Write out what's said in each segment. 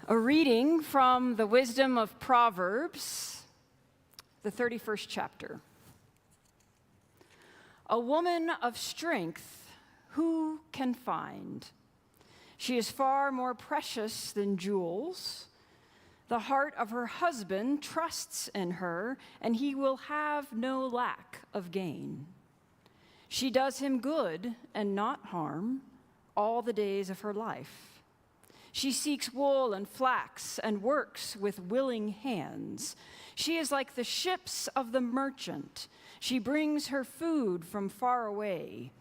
A reading from the wisdom of Proverbs, the 31st chapter. A woman of strength, who can find? She is far more precious than jewels. The heart of her husband trusts in her, and he will have no lack of gain. She does him good and not harm all the days of her life. She seeks wool and flax and works with willing hands. She is like the ships of the merchant. She brings her food from far away.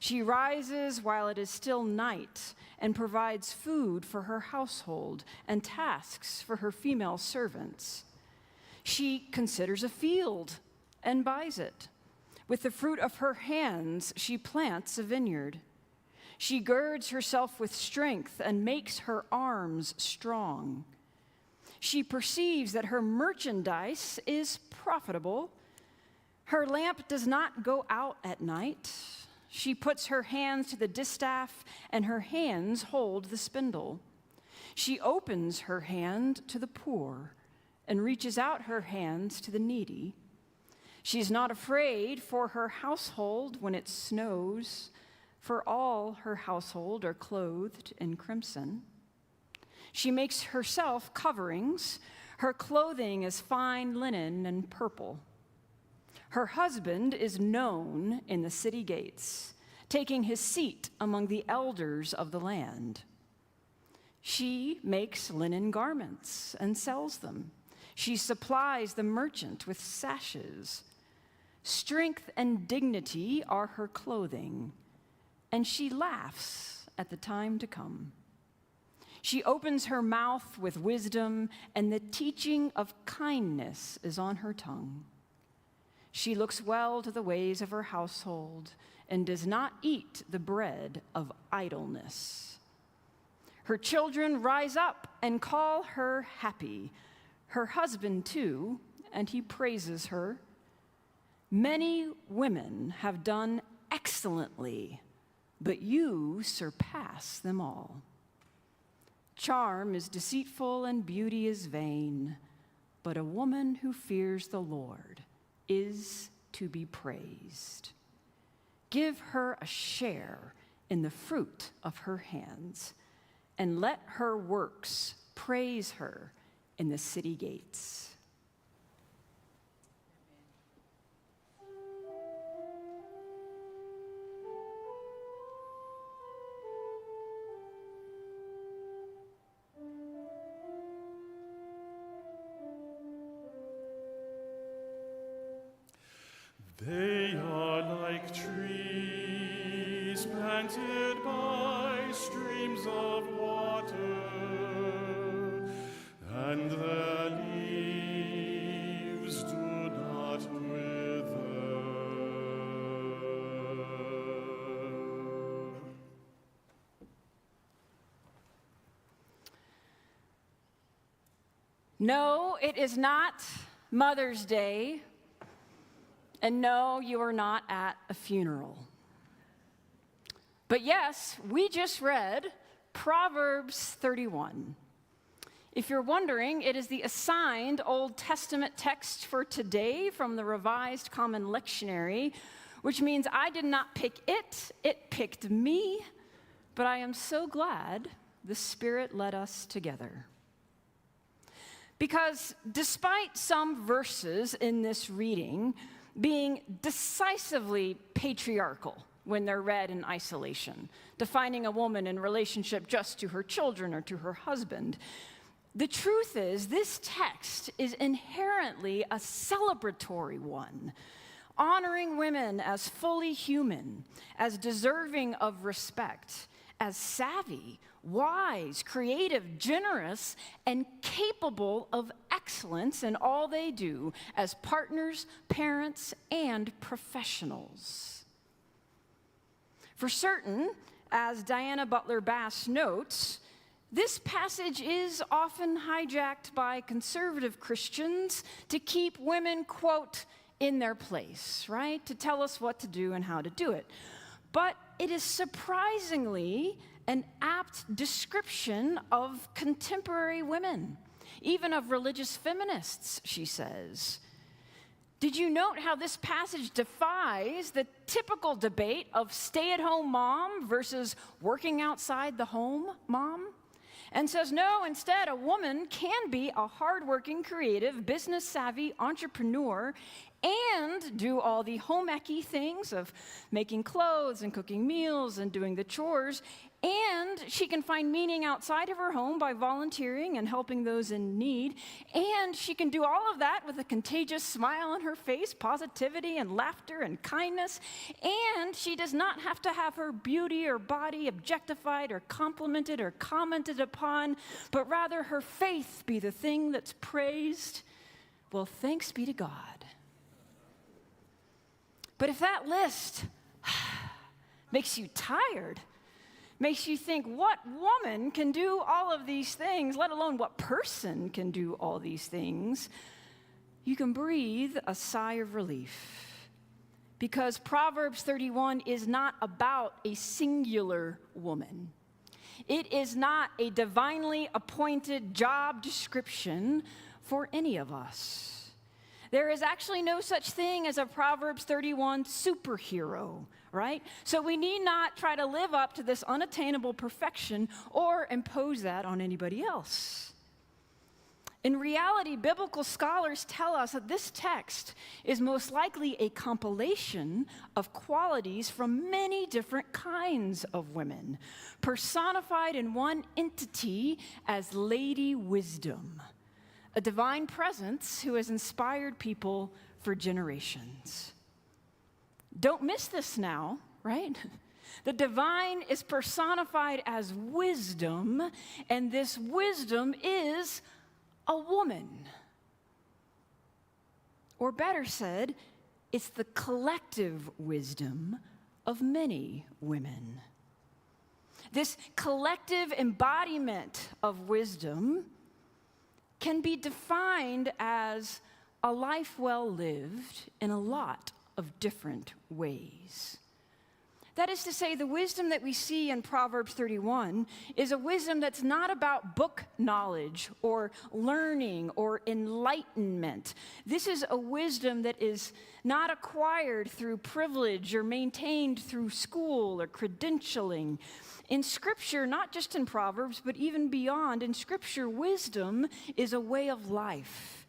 She rises while it is still night and provides food for her household and tasks for her female servants. She considers a field and buys it. With the fruit of her hands, she plants a vineyard. She girds herself with strength and makes her arms strong. She perceives that her merchandise is profitable. Her lamp does not go out at night. She puts her hands to the distaff, and her hands hold the spindle. She opens her hand to the poor and reaches out her hands to the needy. She is not afraid for her household when it snows, for all her household are clothed in crimson. She makes herself coverings. Her clothing is fine linen and purple. Her husband is known in the city gates, taking his seat among the elders of the land. She makes linen garments and sells them. She supplies the merchant with sashes. Strength and dignity are her clothing, and she laughs at the time to come. She opens her mouth with wisdom, and the teaching of kindness is on her tongue. She looks well to the ways of her household and does not eat the bread of idleness. Her children rise up and call her happy, her husband too, and he praises her. Many women have done excellently, but you surpass them all. Charm is deceitful and beauty is vain, but a woman who fears the Lord is to be praised. Give her a share in the fruit of her hands, and let her works praise her in the city gates. They are like trees planted by streams of water, and their leaves do not wither. No, it is not Mother's Day. And no, you are not at a funeral. But yes, we just read Proverbs 31. If you're wondering, it is the assigned Old Testament text for today from the Revised Common Lectionary, which means I did not pick it, it picked me, but I am so glad the Spirit led us together. Because despite some verses in this reading being decisively patriarchal when they're read in isolation, defining a woman in relationship just to her children or to her husband, the truth is this text is inherently a celebratory one, honoring women as fully human, as deserving of respect, as savvy, wise, creative, generous, and capable of excellence in all they do as partners, parents, and professionals. For certain, as Diana Butler Bass notes, this passage is often hijacked by conservative Christians to keep women, quote, in their place, right? To tell us what to do and how to do it. But it is surprisingly an apt description of contemporary women, even of religious feminists, she says. Did you note how this passage defies the typical debate of stay-at-home mom versus working outside the home mom? And says, no, instead, a woman can be a hardworking, creative, business-savvy entrepreneur and do all the home-ecky things of making clothes and cooking meals and doing the chores, and she can find meaning outside of her home by volunteering and helping those in need, and she can do all of that with a contagious smile on her face, positivity and laughter and kindness, and she does not have to have her beauty or body objectified or complimented or commented upon, but rather her faith be the thing that's praised. Well, thanks be to God. But if that list makes you tired, makes you think, what woman can do all of these things, let alone what person can do all these things, you can breathe a sigh of relief. Because Proverbs 31 is not about a singular woman. It is not a divinely appointed job description for any of us. There is actually no such thing as a Proverbs 31 superhero, right? So we need not try to live up to this unattainable perfection or impose that on anybody else. In reality, biblical scholars tell us that this text is most likely a compilation of qualities from many different kinds of women, personified in one entity as Lady Wisdom, a divine presence who has inspired people for generations. Don't miss this now, right? The divine is personified as wisdom, and this wisdom is a woman. Or better said, it's the collective wisdom of many women. This collective embodiment of wisdom can be defined as a life well lived in a lot of different ways. That is to say, the wisdom that we see in Proverbs 31 is a wisdom that's not about book knowledge or learning or enlightenment. This is a wisdom that is not acquired through privilege or maintained through school or credentialing. In Scripture, not just in Proverbs, but even beyond, in Scripture, wisdom is a way of life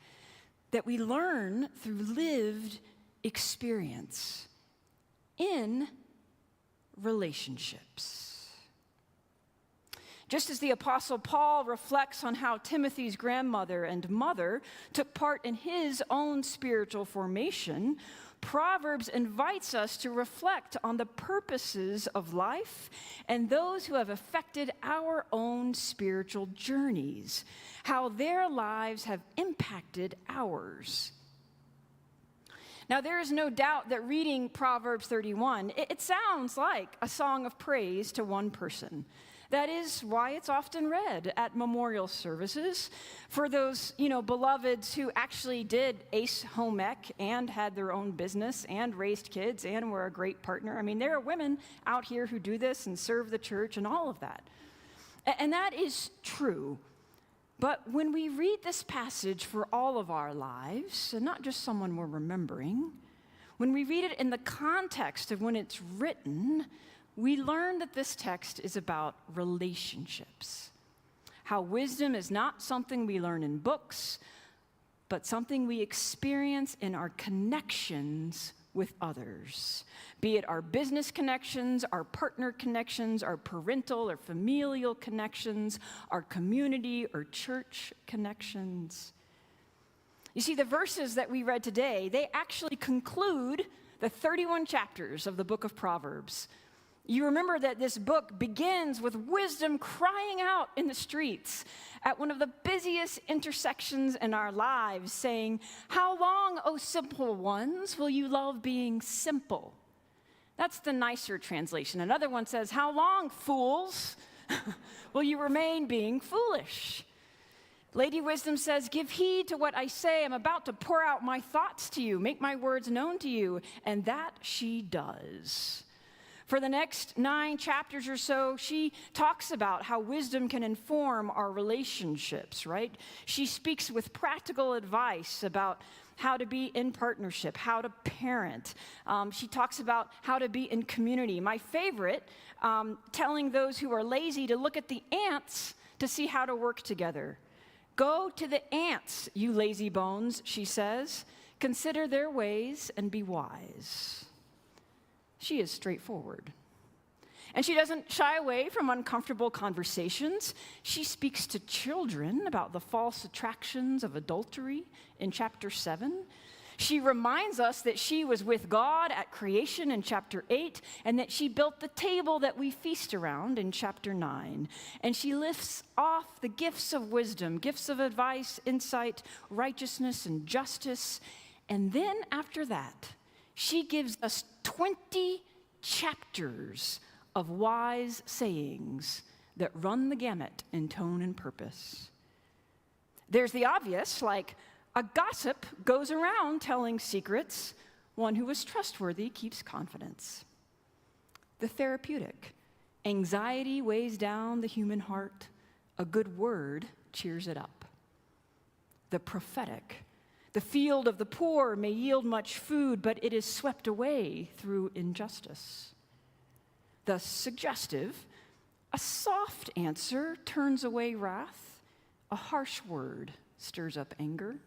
that we learn through lived experience in relationships. Just as the Apostle Paul reflects on how Timothy's grandmother and mother took part in his own spiritual formation, Proverbs invites us to reflect on the purposes of life and those who have affected our own spiritual journeys, how their lives have impacted ours. Now, there is no doubt that reading Proverbs 31, it sounds like a song of praise to one person. That is why it's often read at memorial services for those, beloveds who actually did ace home ec and had their own business and raised kids and were a great partner. I mean, there are women out here who do this and serve the church and all of that. And that is true. But when we read this passage for all of our lives, and not just someone we're remembering, when we read it in the context of when it's written, we learn that this text is about relationships. How wisdom is not something we learn in books, but something we experience in our connections with others. Be it our business connections, our partner connections, our parental or familial connections, our community or church connections. You see, the verses that we read today, they actually conclude the 31 chapters of the book of Proverbs. You remember that this book begins with wisdom crying out in the streets at one of the busiest intersections in our lives, saying, "How long, O simple ones, will you love being simple?" That's the nicer translation. Another one says, "How long, fools, will you remain being foolish?" Lady Wisdom says, "Give heed to what I say. I'm about to pour out my thoughts to you, make my words known to you." And that she does. For the next 9 chapters or so, she talks about how wisdom can inform our relationships, right? She speaks with practical advice about how to be in partnership, how to parent. She talks about how to be in community. My favorite, telling those who are lazy to look at the ants to see how to work together. Go to the ants, you lazy bones, she says. Consider their ways and be wise. She is straightforward. And she doesn't shy away from uncomfortable conversations. She speaks to children about the false attractions of adultery in chapter 7. She reminds us that she was with God at creation in chapter 8, and that she built the table that we feast around in chapter 9. And she lifts off the gifts of wisdom, gifts of advice, insight, righteousness, and justice. And then after that, she gives us 20 chapters of wise sayings that run the gamut in tone and purpose. There's the obvious, like a gossip goes around telling secrets. One who is trustworthy keeps confidence. The therapeutic, anxiety weighs down the human heart. A good word cheers it up. The prophetic, the field of the poor may yield much food, but it is swept away through injustice. The suggestive, a soft answer turns away wrath. A harsh word stirs up anger.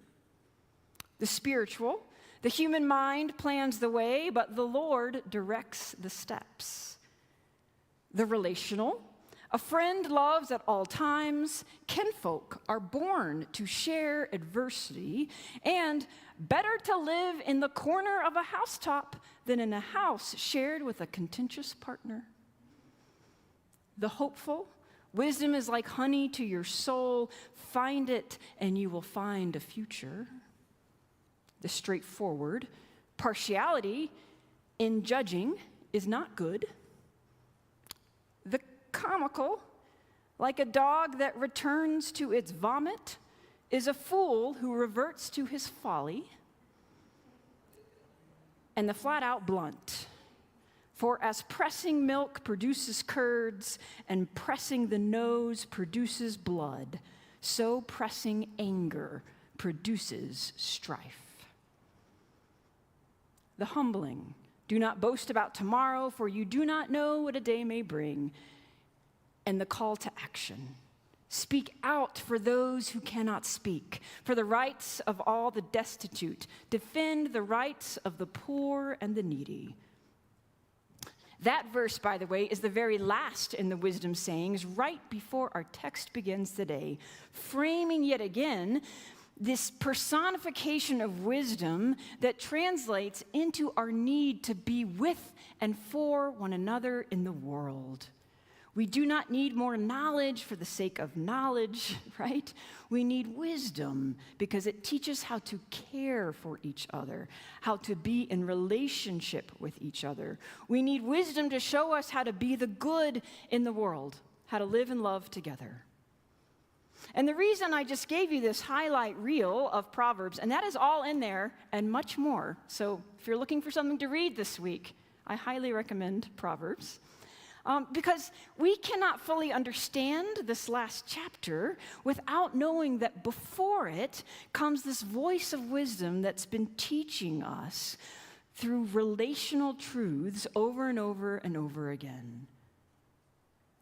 The spiritual, the human mind plans the way, but the Lord directs the steps. The relational, a friend loves at all times. Kinfolk are born to share adversity, and better to live in the corner of a housetop than in a house shared with a contentious partner. The hopeful, wisdom is like honey to your soul. Find it, and you will find a future. The straightforward, partiality in judging is not good. The comical, like a dog that returns to its vomit, is a fool who reverts to his folly. And the flat-out blunt, for as pressing milk produces curds, and pressing the nose produces blood, so pressing anger produces strife. The humbling, do not boast about tomorrow, for you do not know what a day may bring. And the call to action, speak out for those who cannot speak, for the rights of all the destitute, defend the rights of the poor and the needy. That verse, by the way, is the very last in the wisdom sayings, right before our text begins today, framing yet again this personification of wisdom that translates into our need to be with and for one another in the world. We do not need more knowledge for the sake of knowledge, right? We need wisdom because it teaches how to care for each other, how to be in relationship with each other. We need wisdom to show us how to be the good in the world, how to live and love together. And the reason I just gave you this highlight reel of Proverbs, and that is all in there and much more. So if you're looking for something to read this week, I highly recommend Proverbs. Because we cannot fully understand this last chapter without knowing that before it comes this voice of wisdom that's been teaching us through relational truths over and over and over again.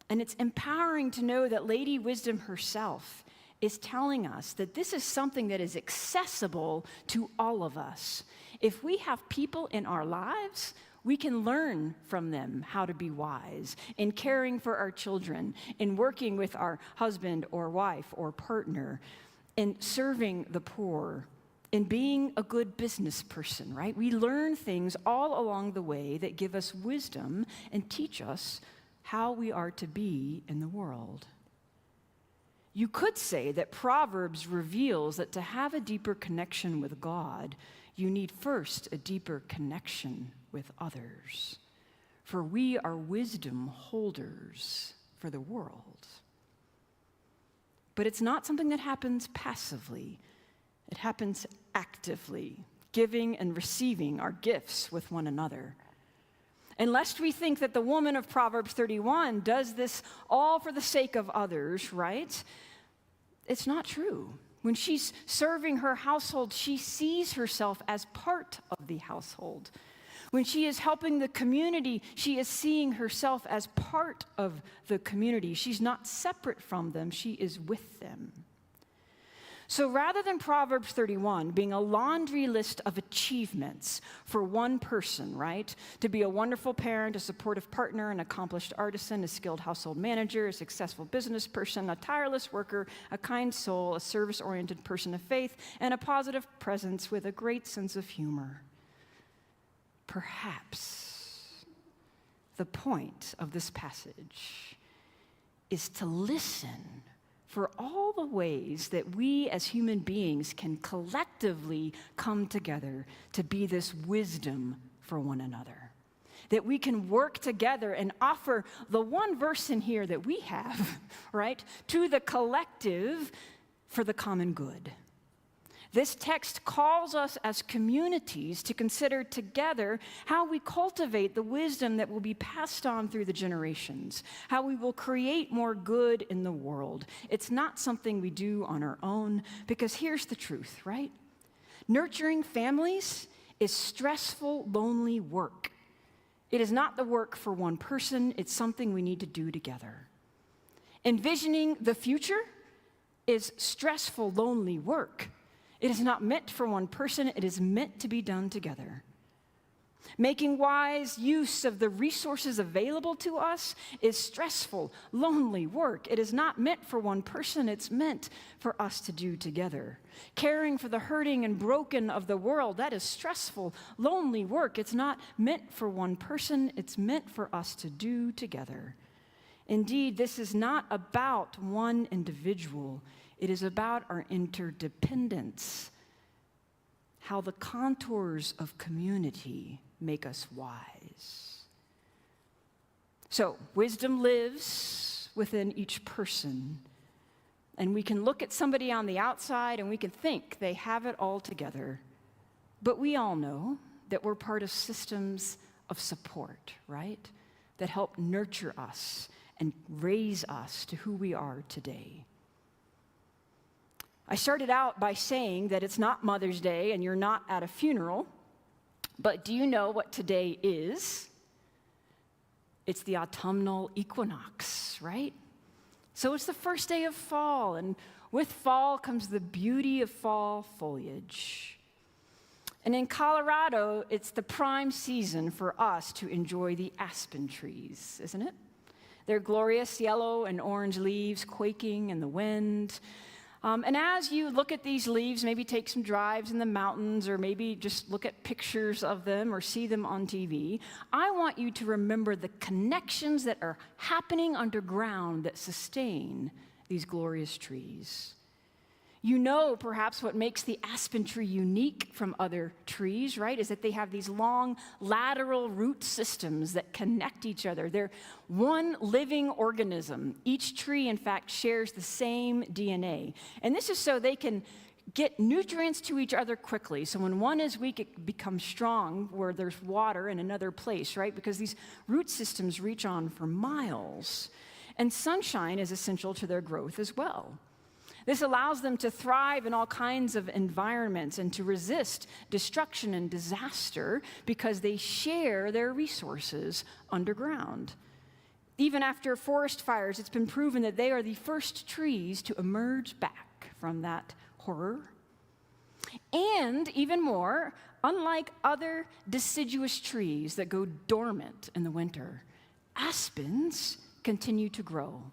And it's empowering to know that Lady Wisdom herself is telling us that this is something that is accessible to all of us. If we have people in our lives, we can learn from them how to be wise in caring for our children, in working with our husband or wife or partner, in serving the poor, in being a good business person, right? We learn things all along the way that give us wisdom and teach us how we are to be in the world. You could say that Proverbs reveals that to have a deeper connection with God, you need first a deeper connection with others. For we are wisdom holders for the world. But it's not something that happens passively. It happens actively, giving and receiving our gifts with one another. And lest we think that the woman of Proverbs 31 does this all for the sake of others, right? It's not true. When she's serving her household, she sees herself as part of the household. When she is helping the community, she is seeing herself as part of the community. She's not separate from them, she is with them. So rather than Proverbs 31 being a laundry list of achievements for one person, right? To be a wonderful parent, a supportive partner, an accomplished artisan, a skilled household manager, a successful business person, a tireless worker, a kind soul, a service-oriented person of faith, and a positive presence with a great sense of humor. Perhaps the point of this passage is to listen for all the ways that we as human beings can collectively come together to be this wisdom for one another. That we can work together and offer the one verse in here that we have, right, to the collective for the common good. This text calls us as communities to consider together how we cultivate the wisdom that will be passed on through the generations, how we will create more good in the world. It's not something we do on our own, because here's the truth, right? Nurturing families is stressful, lonely work. It is not the work for one person, it's something we need to do together. Envisioning the future is stressful, lonely work. It is not meant for one person, it is meant to be done together. Making wise use of the resources available to us is stressful, lonely work. It is not meant for one person, it's meant for us to do together. Caring for the hurting and broken of the world, that is stressful, lonely work. It's not meant for one person, it's meant for us to do together. Indeed, this is not about one individual. It is about our interdependence, how the contours of community make us wise. So, wisdom lives within each person, and we can look at somebody on the outside and we can think they have it all together, but we all know that we're part of systems of support, right? That help nurture us and raise us to who we are today. I started out by saying that it's not Mother's Day and you're not at a funeral, but do you know what today is? It's the autumnal equinox, right? So it's the first day of fall, and with fall comes the beauty of fall foliage. And in Colorado, it's the prime season for us to enjoy the aspen trees, isn't it? Their glorious yellow and orange leaves quaking in the wind. And as you look at these leaves, maybe take some drives in the mountains, or maybe just look at pictures of them or see them on TV, I want you to remember the connections that are happening underground that sustain these glorious trees. You know, perhaps, what makes the aspen tree unique from other trees, right, is that they have these long lateral root systems that connect each other. They're one living organism. Each tree, in fact, shares the same DNA. And this is so they can get nutrients to each other quickly. So when one is weak, it becomes strong where there's water in another place, right? Because these root systems reach on for miles. And sunshine is essential to their growth as well. This allows them to thrive in all kinds of environments and to resist destruction and disaster because they share their resources underground. Even after forest fires, it's been proven that they are the first trees to emerge back from that horror. And even more, unlike other deciduous trees that go dormant in the winter, aspens continue to grow.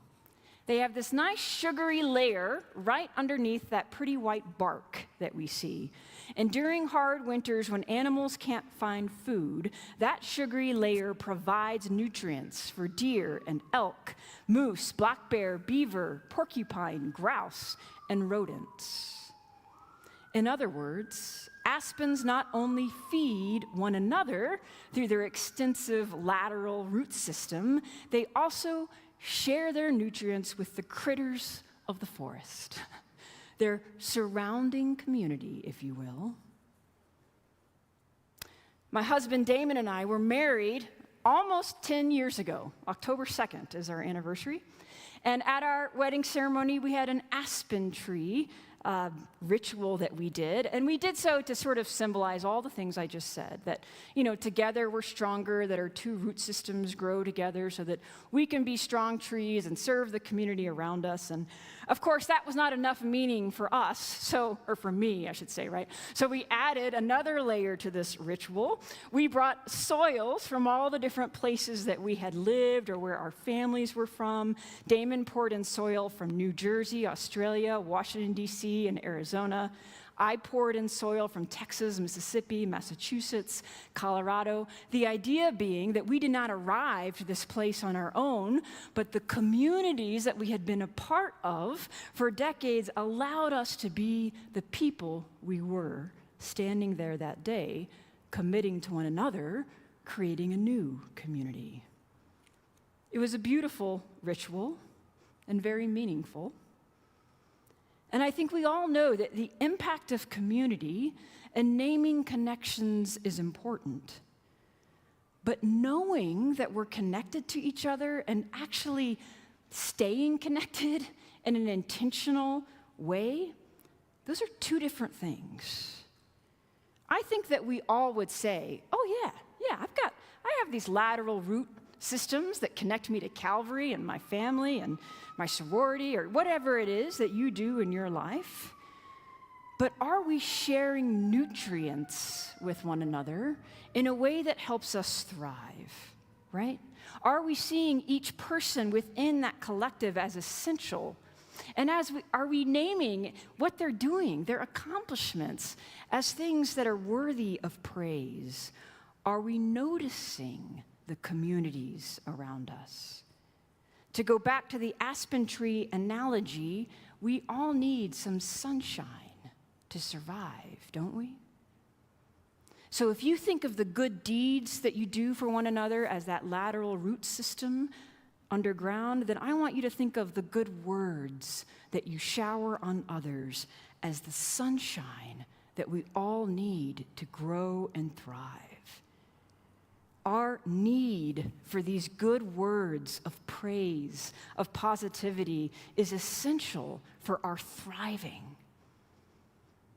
They have this nice sugary layer right underneath that pretty white bark that we see. And during hard winters, when animals can't find food, that sugary layer provides nutrients for deer and elk, moose, black bear, beaver, porcupine, grouse, and rodents. In other words, aspens not only feed one another through their extensive lateral root system, they also share their nutrients with the critters of the forest, their surrounding community, if you will. My husband Damon and I were married almost 10 years ago. October 2nd is our anniversary. And at our wedding ceremony, we had an aspen tree ritual that we did. And we did so to sort of symbolize all the things I just said, that, together we're stronger, that our two root systems grow together so that we can be strong trees and serve the community around us. And of course, that was not enough meaning for us, or for me, I should say, right? So we added another layer to this ritual. We brought soils from all the different places that we had lived or where our families were from. Damon poured in soil from New Jersey, Australia, Washington, D.C., and Arizona. I poured in soil from Texas, Mississippi, Massachusetts, Colorado. The idea being that we did not arrive to this place on our own, but the communities that we had been a part of for decades allowed us to be the people we were, standing there that day, committing to one another, creating a new community. It was a beautiful ritual and very meaningful. And I think we all know that the impact of community and naming connections is important. But knowing that we're connected to each other and actually staying connected in an intentional way, those are two different things. I think that we all would say, oh yeah, I have these lateral root systems that connect me to Calvary and my family and my sorority or whatever it is that you do in your life. But are we sharing nutrients with one another in a way that helps us thrive, right? Are we seeing each person within that collective as essential? And are we naming what they're doing, their accomplishments, as things that are worthy of praise? Are we noticing the communities around us? To go back to the aspen tree analogy, we all need some sunshine to survive, don't we? So if you think of the good deeds that you do for one another as that lateral root system underground, then I want you to think of the good words that you shower on others as the sunshine that we all need to grow and thrive. Our need for these good words of praise, of positivity, is essential for our thriving.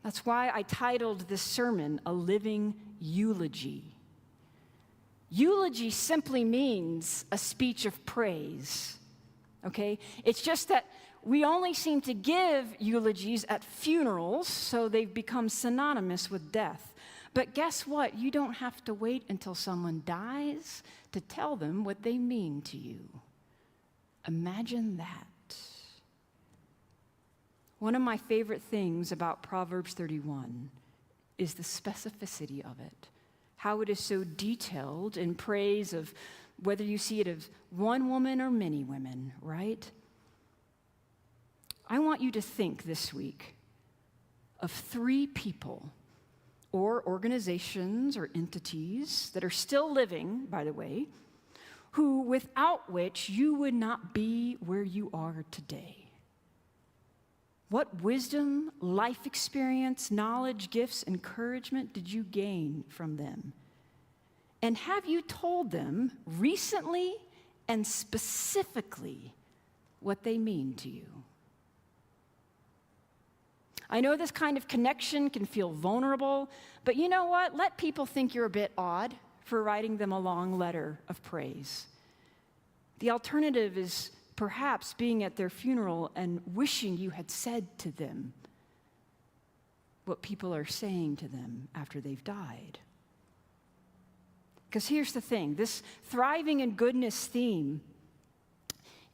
That's why I titled this sermon, A Living Eulogy. Eulogy simply means a speech of praise, okay? It's just that we only seem to give eulogies at funerals, so they've become synonymous with death. But guess what? You don't have to wait until someone dies to tell them what they mean to you. Imagine that. One of my favorite things about Proverbs 31 is the specificity of it, how it is so detailed in praise of whether you see it as one woman or many women, right? I want you to think this week of 3 people or organizations or entities that are still living, by the way, without which you would not be where you are today. What wisdom, life experience, knowledge, gifts, encouragement did you gain from them? And have you told them recently and specifically what they mean to you? I know this kind of connection can feel vulnerable, but you know what? Let people think you're a bit odd for writing them a long letter of praise. The alternative is perhaps being at their funeral and wishing you had said to them what people are saying to them after they've died. Because here's the thing, this thriving in goodness theme,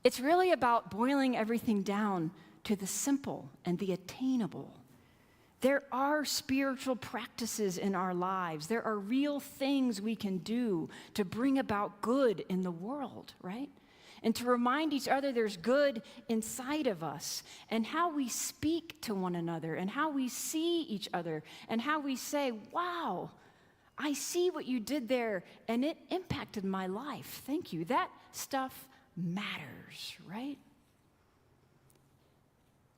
it's really about boiling everything down to the simple and the attainable. There are spiritual practices in our lives. There are real things we can do to bring about good in the world, right? And to remind each other there's good inside of us, and how we speak to one another, and how we see each other, and how we say, wow, I see what you did there, and it impacted my life. Thank you. That stuff matters, right?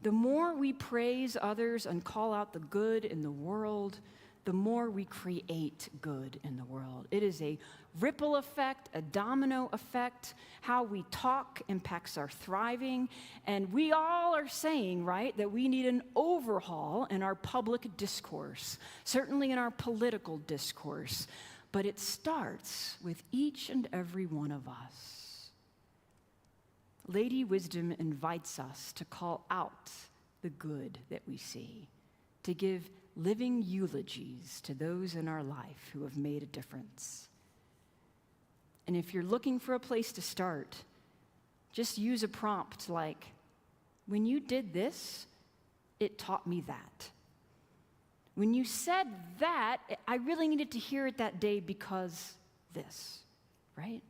The more we praise others and call out the good in the world, the more we create good in the world. It is a ripple effect, a domino effect. How we talk impacts our thriving. And we all are saying, right, that we need an overhaul in our public discourse, certainly in our political discourse. But it starts with each and every one of us. Lady Wisdom invites us to call out the good that we see, to give living eulogies to those in our life who have made a difference. And if you're looking for a place to start, just use a prompt like, when you did this, it taught me that. When you said that, I really needed to hear it that day because this, right?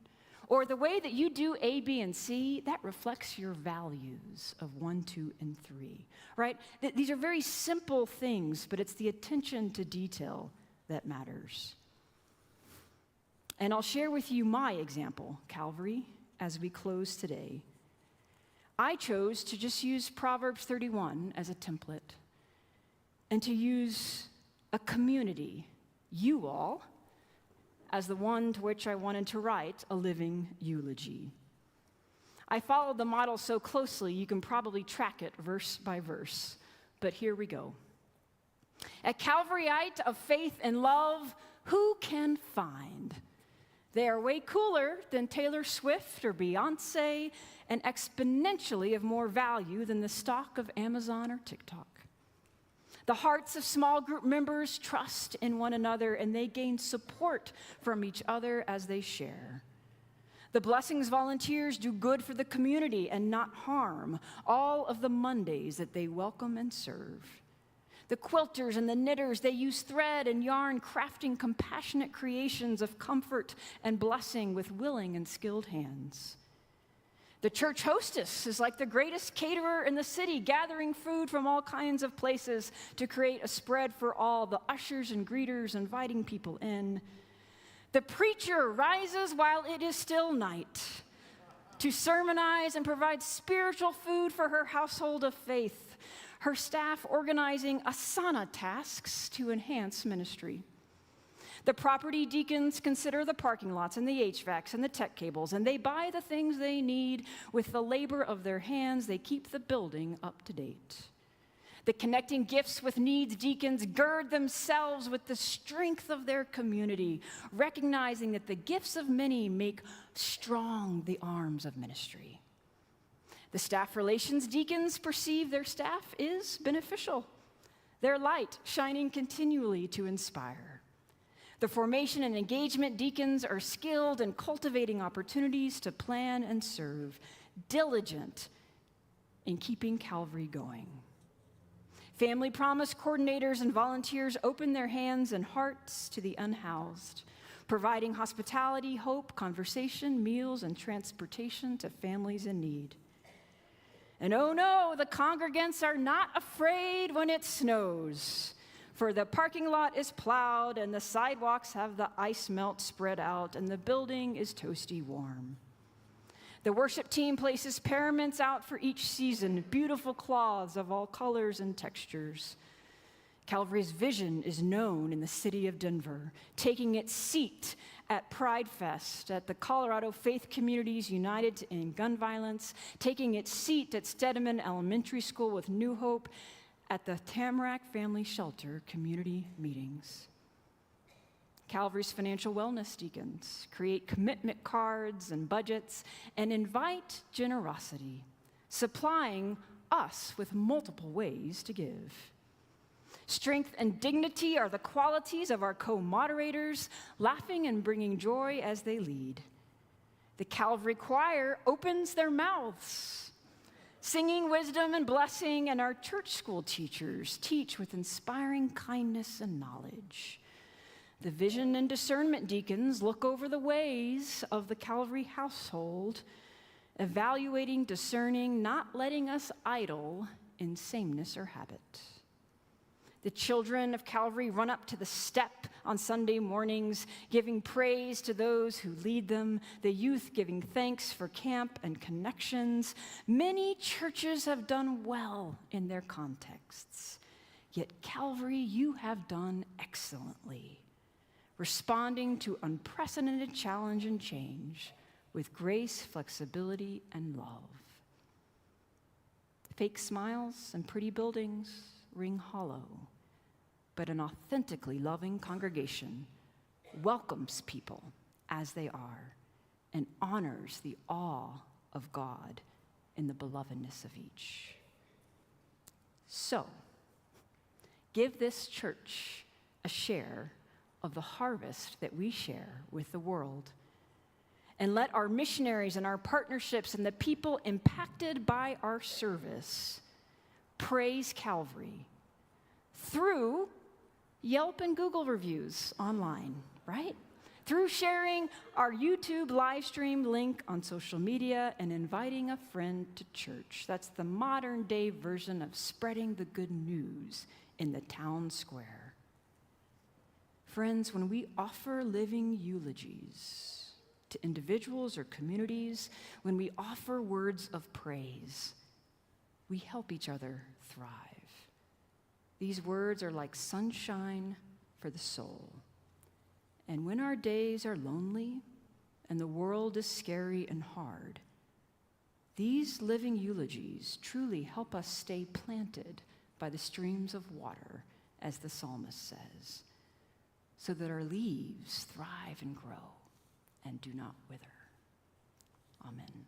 Or the way that you do A, B, and C, that reflects your values of 1, 2, and 3, right? These are very simple things, but it's the attention to detail that matters. And I'll share with you my example, Calvary, as we close today. I chose to just use Proverbs 31 as a template and to use a community, you all, as the one to which I wanted to write a living eulogy. I followed the model so closely you can probably track it verse by verse, but here we go. A Calvaryite of faith and love, who can find? They are way cooler than Taylor Swift or Beyonce, and exponentially of more value than the stock of Amazon or TikTok. The hearts of small group members trust in one another, and they gain support from each other as they share. The Blessings volunteers do good for the community and not harm all of the Mondays that they welcome and serve. The quilters and the knitters, they use thread and yarn, crafting compassionate creations of comfort and blessing with willing and skilled hands. The church hostess is like the greatest caterer in the city, gathering food from all kinds of places to create a spread for all, the ushers and greeters inviting people in. The preacher rises while it is still night to sermonize and provide spiritual food for her household of faith, her staff organizing asana tasks to enhance ministry. The property deacons consider the parking lots and the HVACs and the tech cables, and they buy the things they need with the labor of their hands. They keep the building up to date. The connecting gifts with needs deacons gird themselves with the strength of their community, recognizing that the gifts of many make strong the arms of ministry. The staff relations deacons perceive their staff is beneficial, their light shining continually to inspire. The formation and engagement deacons are skilled in cultivating opportunities to plan and serve, diligent in keeping Calvary going. Family Promise coordinators and volunteers open their hands and hearts to the unhoused, providing hospitality, hope, conversation, meals, and transportation to families in need. And oh no, the congregants are not afraid when it snows, for the parking lot is plowed and the sidewalks have the ice melt spread out and the building is toasty warm. The worship team places paraments out for each season, beautiful cloths of all colors and textures. Calvary's vision is known in the city of Denver, taking its seat at Pride Fest, at the Colorado Faith Communities United to End Gun Violence, taking its seat at Stedman Elementary School with New Hope, at the Tamarack Family Shelter community meetings. Calvary's financial wellness deacons create commitment cards and budgets and invite generosity, supplying us with multiple ways to give. Strength and dignity are the qualities of our co-moderators, laughing and bringing joy as they lead. The Calvary Choir opens their mouths, singing wisdom and blessing, and our church school teachers teach with inspiring kindness and knowledge. The vision and discernment deacons look over the ways of the Calvary household, evaluating, discerning, not letting us idle in sameness or habit. The children of Calvary run up to the step on Sunday mornings, giving praise to those who lead them, the youth giving thanks for camp and connections. Many churches have done well in their contexts. Yet, Calvary, you have done excellently, responding to unprecedented challenge and change with grace, flexibility, and love. Fake smiles and pretty buildings ring hollow, but an authentically loving congregation welcomes people as they are and honors the awe of God in the belovedness of each. So, give this church a share of the harvest that we share with the world. And let our missionaries and our partnerships and the people impacted by our service praise Calvary through Yelp and Google reviews online, right? Through sharing our YouTube live stream link on social media and inviting a friend to church. That's the modern day version of spreading the good news in the town square. Friends, when we offer living eulogies to individuals or communities, when we offer words of praise, we help each other thrive. These words are like sunshine for the soul. And when our days are lonely and the world is scary and hard, these living eulogies truly help us stay planted by the streams of water, as the psalmist says, so that our leaves thrive and grow and do not wither. Amen.